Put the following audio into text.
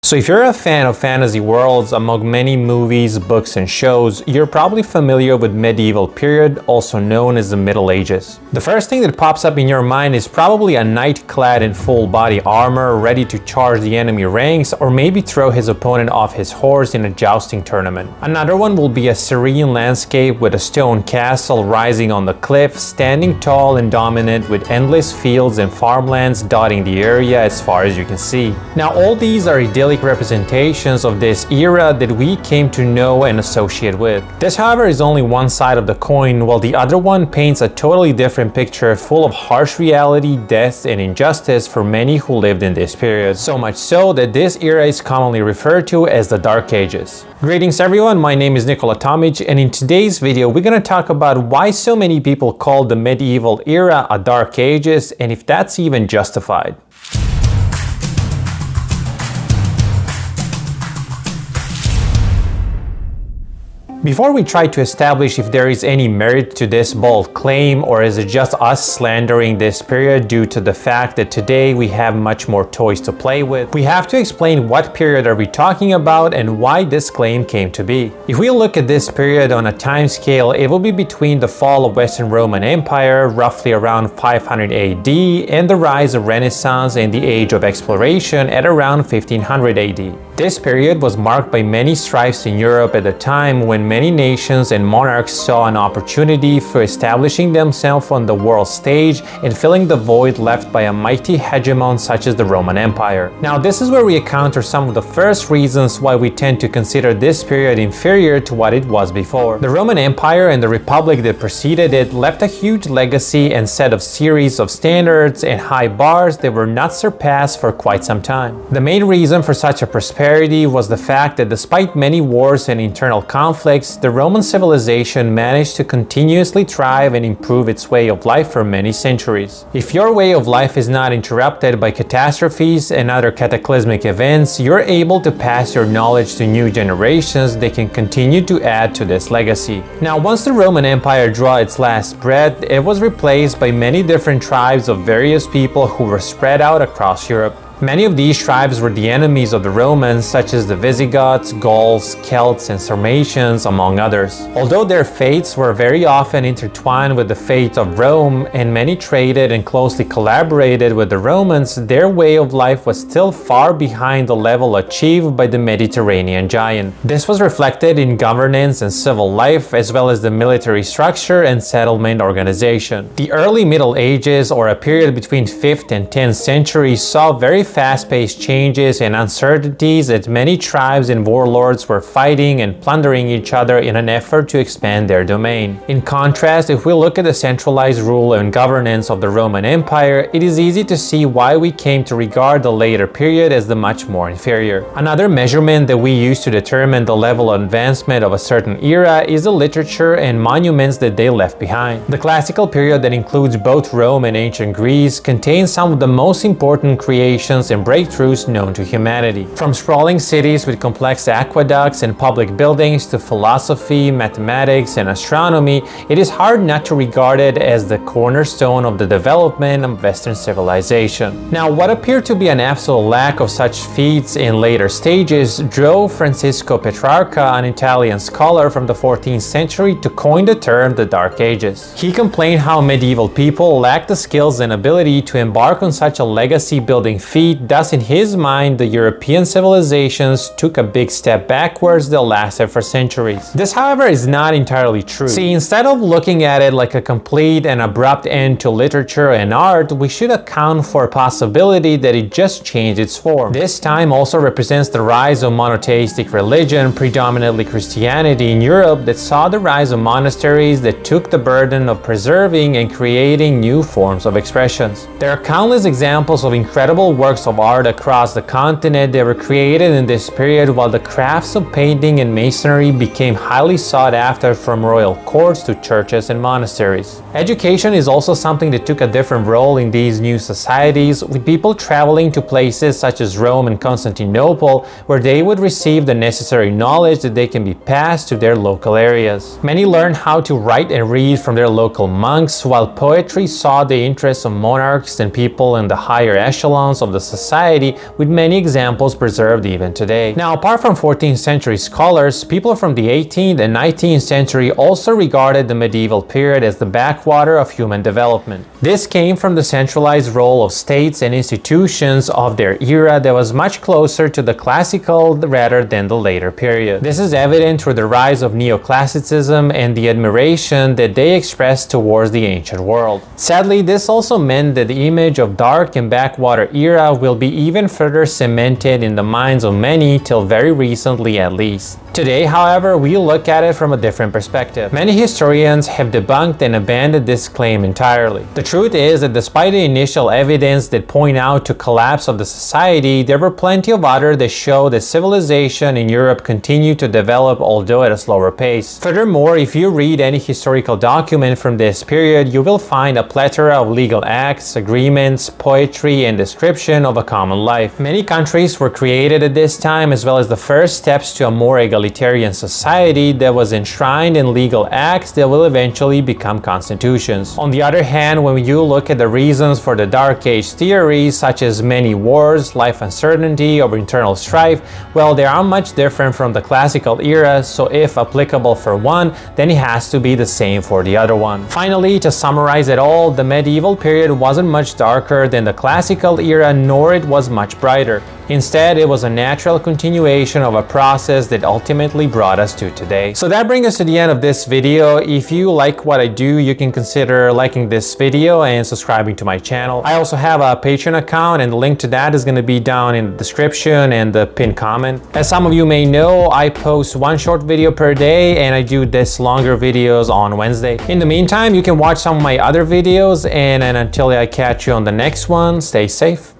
So if you're a fan of fantasy worlds, among many movies, books and shows, you're probably familiar with medieval period, also known as the Middle Ages. The first thing that pops up in your mind is probably a knight clad in full body armor, ready to charge the enemy ranks or maybe throw his opponent off his horse in a jousting tournament. Another one will be a serene landscape with a stone castle rising on the cliff, standing tall and dominant with endless fields and farmlands dotting the area as far as you can see. Now all these are idyllic representations of this era that we came to know and associate with. This, however, is only one side of the coin, while the other one paints a totally different picture full of harsh reality, death, and injustice for many who lived in this period. So much so that this era is commonly referred to as the Dark Ages. Greetings everyone, my name is Nikola Tomic, and in today's video we're going to talk about why so many people call the medieval era a Dark Ages and if that's even justified. Before we try to establish if there is any merit to this bold claim, or is it just us slandering this period due to the fact that today we have much more toys to play with, we have to explain what period are we talking about and why this claim came to be. If we look at this period on a time scale, it will be between the fall of Western Roman Empire, roughly around 500 AD, and the rise of Renaissance and the Age of Exploration at around 1500 AD. This period was marked by many strifes in Europe at the time when many nations and monarchs saw an opportunity for establishing themselves on the world stage and filling the void left by a mighty hegemon such as the Roman Empire. Now this is where we encounter some of the first reasons why we tend to consider this period inferior to what it was before. The Roman Empire and the Republic that preceded it left a huge legacy and set of series of standards and high bars that were not surpassed for quite some time. The main reason for such a prosperity was the fact that despite many wars and internal conflicts, the Roman civilization managed to continuously thrive and improve its way of life for many centuries. If your way of life is not interrupted by catastrophes and other cataclysmic events, you're able to pass your knowledge to new generations that can continue to add to this legacy. Now, once the Roman Empire drew its last breath, it was replaced by many different tribes of various people who were spread out across Europe. Many of these tribes were the enemies of the Romans, such as the Visigoths, Gauls, Celts, and Sarmatians, among others. Although their fates were very often intertwined with the fate of Rome, and many traded and closely collaborated with the Romans, their way of life was still far behind the level achieved by the Mediterranean giant. This was reflected in governance and civil life, as well as the military structure and settlement organization. The early Middle Ages, or a period between 5th and 10th centuries, saw very fast-paced changes and uncertainties as many tribes and warlords were fighting and plundering each other in an effort to expand their domain. In contrast, if we look at the centralized rule and governance of the Roman Empire, it is easy to see why we came to regard the later period as the much more inferior. Another measurement that we use to determine the level of advancement of a certain era is the literature and monuments that they left behind. The classical period that includes both Rome and ancient Greece contains some of the most important creations and breakthroughs known to humanity. From sprawling cities with complex aqueducts and public buildings to philosophy, mathematics, and astronomy, it is hard not to regard it as the cornerstone of the development of Western civilization. Now, what appeared to be an absolute lack of such feats in later stages drove Francesco Petrarca, an Italian scholar from the 14th century, to coin the term the Dark Ages. He complained how medieval people lacked the skills and ability to embark on such a legacy-building feat. Thus, in his mind, the European civilizations took a big step backwards that lasted for centuries. This, however, is not entirely true. See, instead of looking at it like a complete and abrupt end to literature and art, we should account for a possibility that it just changed its form. This time also represents the rise of monotheistic religion, predominantly Christianity, in Europe, that saw the rise of monasteries that took the burden of preserving and creating new forms of expressions. There are countless examples of incredible works of art across the continent that were created in this period, while the crafts of painting and masonry became highly sought after from royal courts to churches and monasteries. Education is also something that took a different role in these new societies, with people traveling to places such as Rome and Constantinople, where they would receive the necessary knowledge that they can be passed to their local areas. Many learned how to write and read from their local monks, while poetry saw the interests of monarchs and people in the higher echelons of the society, with many examples preserved even today. Now, apart from 14th century scholars, people from the 18th and 19th century also regarded the medieval period as the backwater of human development. This came from the centralized role of states and institutions of their era that was much closer to the classical rather than the later period. This is evident through the rise of neoclassicism and the admiration that they expressed towards the ancient world. Sadly, this also meant that the image of dark and backwater era will be even further cemented in the minds of many till very recently at least. Today, however, we look at it from a different perspective. Many historians have debunked and abandoned this claim entirely. The truth is that despite the initial evidence that point out to collapse of the society, there were plenty of others that show that civilization in Europe continued to develop, although at a slower pace. Furthermore, if you read any historical document from this period, you will find a plethora of legal acts, agreements, poetry, and description of a common life. Many countries were created at this time, as well as the first steps to a more egalitarian society that was enshrined in legal acts that will eventually become constitutions. On the other hand, when you look at the reasons for the Dark Age theories, such as many wars, life uncertainty, or internal strife, well, they are much different from the classical era, so if applicable for one, then it has to be the same for the other one. Finally, to summarize it all, the medieval period wasn't much darker than the classical era, nor it was much brighter. Instead, it was a natural continuation of a process that ultimately brought us to today. So that brings us to the end of this video. If you like what I do, you can consider liking this video and subscribing to my channel. I also have a Patreon account, and the link to that is going to be down in the description and the pinned comment. As some of you may know, I post one short video per day, and I do this longer videos on Wednesday. In the meantime, you can watch some of my other videos, and until I catch you on the next one, stay safe.